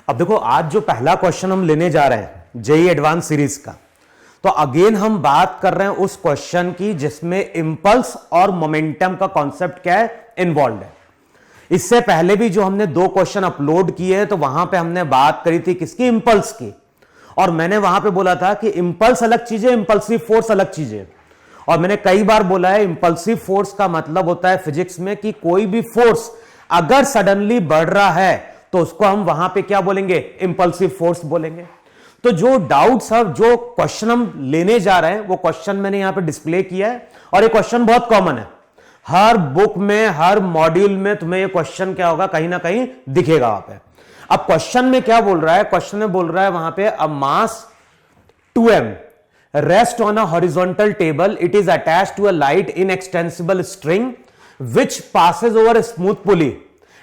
अब देखो आज जो पहला क्वेश्चन हम लेने जा रहे हैं जेईई एडवांस सीरीज का, तो अगेन हम बात कर रहे हैं उस क्वेश्चन की जिसमें इंपल्स और मोमेंटम का कॉन्सेप्ट क्या है, इन्वॉल्व है। इससे पहले भी जो हमने दो क्वेश्चन अपलोड किए तो वहां पे हमने बात करी थी किसकी, इंपल्स की। और मैंने वहां पे बोला था कि इंपल्स अलग चीज है, इंपल्सिव फोर्स अलग चीज है। और मैंने कई बार बोला है इंपल्सिव फोर्स का मतलब होता है फिजिक्स में कि कोई भी फोर्स अगर सडनली बढ़ रहा है तो उसको हम वहां पे क्या बोलेंगे, इंपल्सिव फोर्स बोलेंगे। तो जो डाउट्स अब जो क्वेश्चन हम लेने जा रहे हैं वो क्वेश्चन मैंने यहां पे डिस्प्ले किया है। और ये क्वेश्चन बहुत कॉमन है, हर बुक में हर मॉड्यूल में तुम्हें ये क्वेश्चन क्या होगा, कहीं ना कहीं दिखेगा वहां पे। अब क्वेश्चन में क्या बोल रहा है, क्वेश्चन में बोल रहा है वहां पे अ मास 2m rest on a horizontal table, it is attached to a light inextensible string which passes over a smooth pulley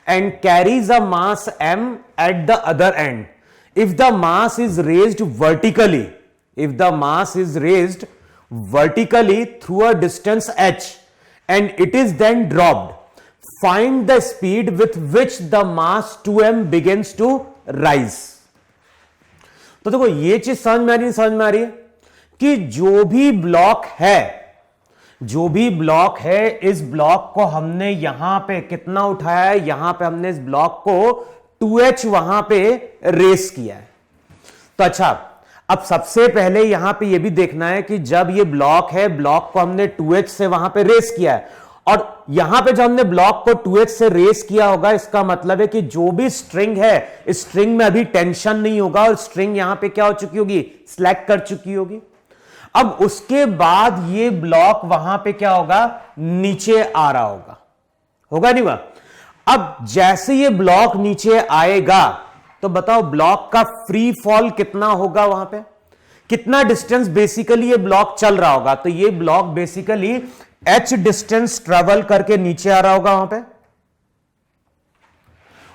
and carries a mass m at the other end. If the mass is raised vertically, if the mass is raised vertically through a distance h and it is then dropped, find the speed with which the mass 2m begins to rise. तो देखो ये चीज समझ में आ रही, समझ में आ रही है कि जो भी ब्लॉक है इस ब्लॉक को हमने यहां पे कितना उठाया है, यहां पे हमने इस ब्लॉक को 2h वहां पे रेस किया है। तो अच्छा, अब सबसे पहले यहां पे ये भी देखना है कि जब ये ब्लॉक है, ब्लॉक को हमने 2h से वहां पे रेस किया है, और यहां पे जब हमने ब्लॉक को 2h से रेस किया होगा, इसका मतलब है कि जो भी स्ट्रिंग है, इस स्ट्रिंग में अभी टेंशन नहीं होगा और स्ट्रिंग यहां पे क्या हो चुकी होगी, स्लैक कर चुकी होगी। अब उसके बाद ये ब्लॉक वहां पे क्या होगा, नीचे आ रहा होगा नहीं हुआ। अब जैसे ये ब्लॉक नीचे आएगा तो बताओ ब्लॉक का फ्री फॉल कितना होगा, वहां पे कितना डिस्टेंस बेसिकली ये ब्लॉक चल रहा होगा। तो ये block basically h distance travel करके नीचे आ रहा होगा वहां पे।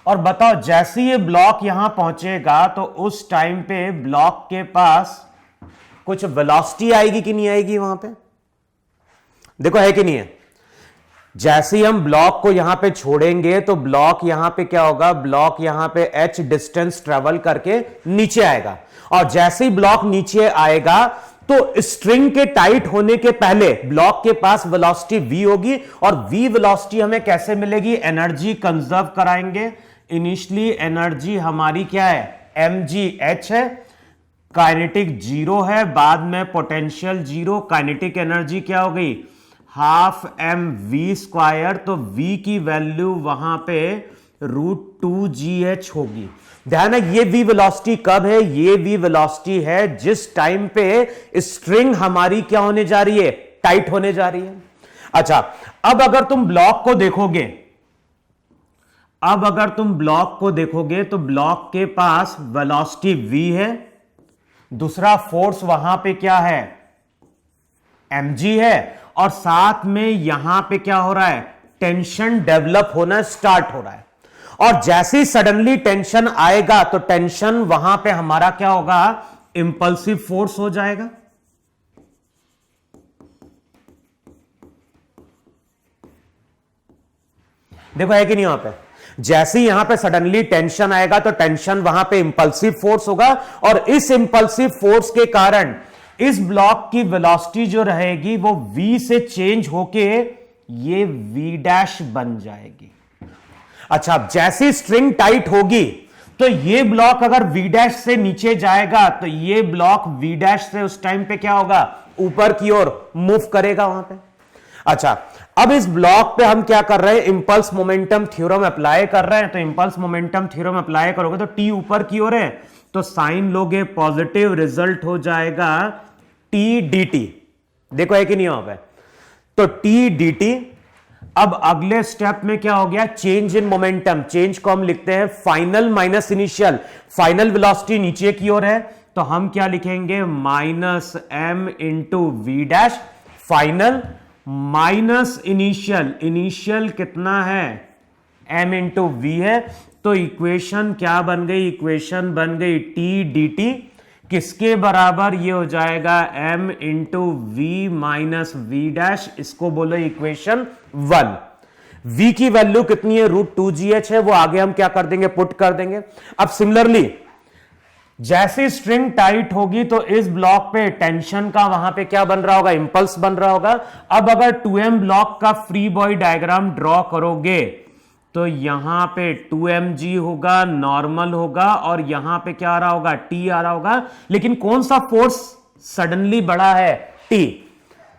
और बताओ जैसे ये ब्लॉक यहां पहुंचेगा तो उस टाइम पे ब्लॉक के पास कुछ वेलोसिटी आएगी कि नहीं आएगी वहां पे, देखो है कि नहीं है। जैसे ही हम ब्लॉक को यहां पे छोड़ेंगे तो ब्लॉक यहां पे क्या होगा, ब्लॉक यहां पे h डिस्टेंस ट्रेवल करके नीचे आएगा। और जैसे ही ब्लॉक नीचे आएगा तो स्ट्रिंग के टाइट होने के पहले ब्लॉक के पास वेलोसिटी v होगी, और v वेलोसिटी हमें कैसे मिलेगी, एनर्जी कंजर्व कराएंगे। इनिशियली एनर्जी हमारी क्या है, mgh है, काइनेटिक 0 है, बाद में पोटेंशियल 0, काइनेटिक एनर्जी क्या हो गई, हाफ mv²। तो v की वैल्यू वहां पे √2gh होगी। ध्यान है ये v वेलोसिटी कब है, ये v वेलोसिटी है जिस टाइम पे स्ट्रिंग हमारी क्या होने जा रही है, टाइट होने जा रही है। अच्छा, अब अगर तुम ब्लॉक को देखोगे, तो ब्लॉक के पास वेलोसिटी v है, दूसरा फोर्स वहां पे क्या है, mg है, और साथ में यहां पे क्या हो रहा है, टेंशन डेवलप होना स्टार्ट हो रहा है। और जैसे ही सडनली टेंशन आएगा तो टेंशन वहां पे हमारा क्या होगा, इंपल्सिव फोर्स हो जाएगा। देखो है कि नहीं, वहां पे जैसे ही यहां पे सडनली टेंशन आएगा तो टेंशन वहां पे इंपल्सिव फोर्स होगा, और इस इंपल्सिव फोर्स के कारण इस ब्लॉक की वेलोसिटी जो रहेगी वो v से चेंज होके ये v' बन जाएगी। अच्छा, जैसी स्ट्रिंग टाइट होगी तो ये ब्लॉक अगर v' से नीचे जाएगा तो ये ब्लॉक v' से उस टाइम पे क्या होगा, ऊपर की ओर मूव करेगा वहां पे। अच्छा, अब इस ब्लॉक पे हम क्या कर रहे हैं, इंपल्स मोमेंटम थ्योरम अप्लाई कर रहे हैं। तो इंपल्स मोमेंटम थ्योरम अप्लाई करोगे तो t ऊपर की ओर है, तो साइन लोगे पॉजिटिव, रिजल्ट हो जाएगा t dt। देखो है कि नहीं वहां पे, तो t dt। अब अगले स्टेप में क्या हो गया, चेंज इन मोमेंटम, चेंज को हम लिखते हैं final minus initial. Final velocity नीचे की ओर है तो हम क्या लिखेंगे, minus m into v', final minus initial, initial कितना है, m इंटू v है। तो इक्वेशन क्या बन गई, इक्वेशन बन गई t dt, किसके बराबर, ये हो जाएगा m into v minus v', इसको बोलो इक्वेशन 1। v की वैल्यू कितनी है, √2gh है, वो आगे हम क्या कर देंगे, पुट कर देंगे। अब सिमिलरली जैसे स्ट्रिंग टाइट होगी तो इस ब्लॉक पे टेंशन का वहां पे क्या बन रहा होगा, इंपल्स बन रहा होगा। अब अगर 2m ब्लॉक का फ्री बॉडी डायग्राम ड्रॉ करोगे तो यहां पे 2mg होगा, नॉर्मल होगा, और यहां पे क्या आ रहा होगा, t आ रहा होगा। लेकिन कौन सा फोर्स सडनली बढ़ा है, t।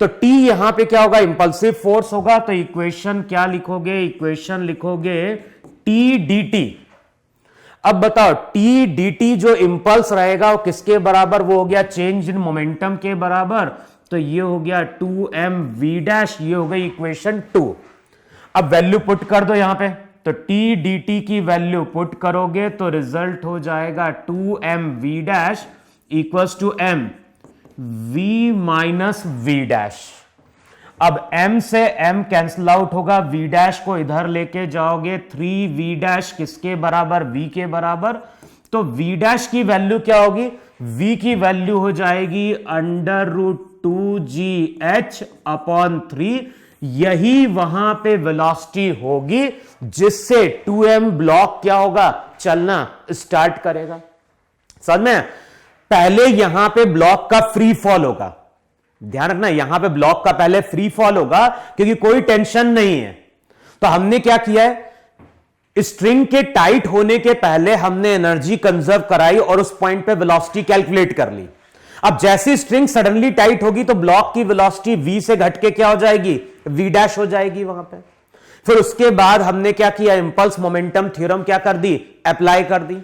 तो t यहां पे क्या होगा, इंपल्सिव फोर्स होगा। तो इक्वेशन क्या लिखोगे, इक्वेशन लिखोगे t dt। अब बताओ t dt जो इंपल्स रहेगा वो किसके बराबर, वो हो गया चेंज इन मोमेंटम के बराबर। तो ये हो गया 2mv', ये हो गई इक्वेशन 2। अब वैल्यू पुट कर दो यहां पे, तो t dt की वैल्यू पुट करोगे तो रिजल्ट हो जाएगा 2mv' equals to m v minus v'। अब m से m कैंसिल आउट होगा, v' को इधर लेके जाओगे, 3v' किसके बराबर, v के बराबर। तो v' की वैल्यू क्या होगी, v की वैल्यू हो जाएगी √2gh अपॉन 3। यही वहां पे वेलोसिटी होगी जिससे 2m ब्लॉक क्या होगा, चलना स्टार्ट करेगा। समझ में, पहले यहां पे ब्लॉक का फ्री फॉल होगा, ध्यान रखना, यहां पे ब्लॉक का पहले फ्री फॉल होगा क्योंकि कोई टेंशन नहीं है। तो हमने क्या किया है, स्ट्रिंग के टाइट होने के पहले हमने एनर्जी कंजर्व कराई और उस पॉइंट पे वेलोसिटी कैलकुलेट कर ली। अब जैसी स्ट्रिंग सडनली टाइट होगी तो ब्लॉक की वेलोसिटी v से घट के क्या हो जाएगी, v' हो जाएगी वहां पे। फिर उसके बाद हमने क्या किया, इंपल्स मोमेंटम थ्योरम क्या कर दी, अप्लाई कर दी।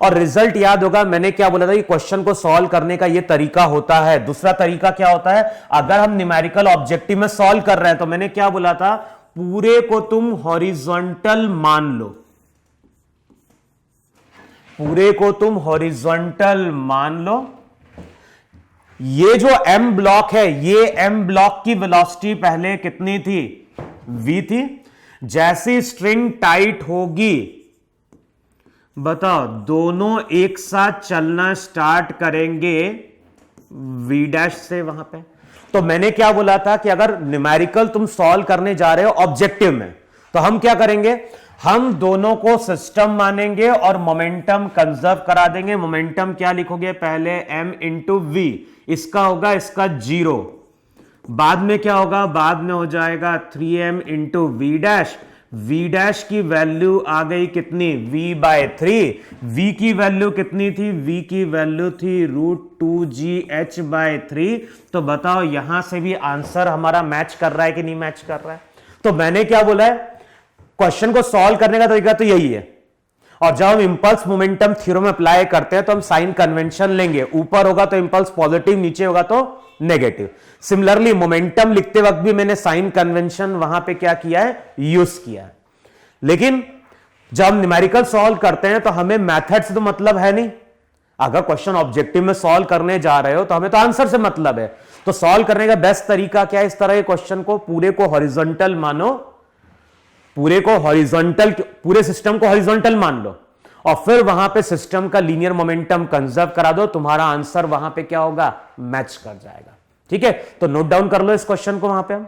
और रिजल्ट याद होगा, मैंने क्या बोला था कि क्वेश्चन को सॉल्व करने का यह तरीका होता है। दूसरा तरीका क्या होता है, अगर हम न्यूमेरिकल ऑब्जेक्टिव में सॉल्व कर रहे हैं तो मैंने क्या बोला था, पूरे को तुम हॉरिजॉन्टल मान लो, पूरे को तुम हॉरिजॉन्टल मान लो। ये जो m ब्लॉक है, ये m ब्लॉक की वेलोसिटी पहले कितनी थी, v थी। जैसी स्ट्रिंग टाइट होगी, बताओ, दोनों एक साथ चलना स्टार्ट करेंगे v' से वहां पे। तो मैंने क्या बोला था कि अगर न्यूमेरिकल तुम सॉल्व करने जा रहे हो ऑब्जेक्टिव में, तो हम क्या करेंगे, हम दोनों को सिस्टम मानेंगे और मोमेंटम कंजर्व करा देंगे। मोमेंटम क्या लिखोगे, पहले m इंटू v, इसका होगा इसका 0, बाद में क्या होगा, बाद में हो जाएगा 3m इंटू v' की वैल्यू आ गई कितनी, v/3। v की वैल्यू कितनी थी, v की वैल्यू थी √2gh/3। तो बताओ यहां से भी आंसर हमारा मैच कर रहा है कि नहीं मैच कर रहा है। तो मैंने क्या बोला है, क्वेश्चन को सॉल्व करने का तरीका तो यही है। और जब हम इंपल्स मोमेंटम थ्योरम अप्लाई करते हैं तो हम साइन कन्वेंशन लेंगे, ऊपर होगा तो इंपल्स पॉजिटिव, नीचे होगा तो नेगेटिव। सिमिलरली मोमेंटम लिखते वक्त भी मैंने साइन कन्वेंशन वहां पे क्या किया है, यूज किया है। लेकिन जब हम न्यूमेरिकल सॉल्व करते हैं तो हमें मेथड से तो मतलब है नहीं। अगर क्वेश्चन ऑब्जेक्टिव में सॉल्व करने जा रहे हो तो हमें तो आंसर से मतलब है। तो सॉल्व करने का बेस्ट तरीका क्या है, इस तरह के क्वेश्चन को पूरे को हॉरिजॉन्टल मानो, पूरे को हॉरिजॉन्टल, पूरे सिस्टम को हॉरिजॉन्टल मान लो और फिर वहां पे सिस्टम का लीनियर मोमेंटम कंजर्व करा दो, तुम्हारा आंसर वहां पे क्या होगा, मैच कर जाएगा। ठीक है, तो नोट डाउन कर लो इस क्वेश्चन को वहां पे हम।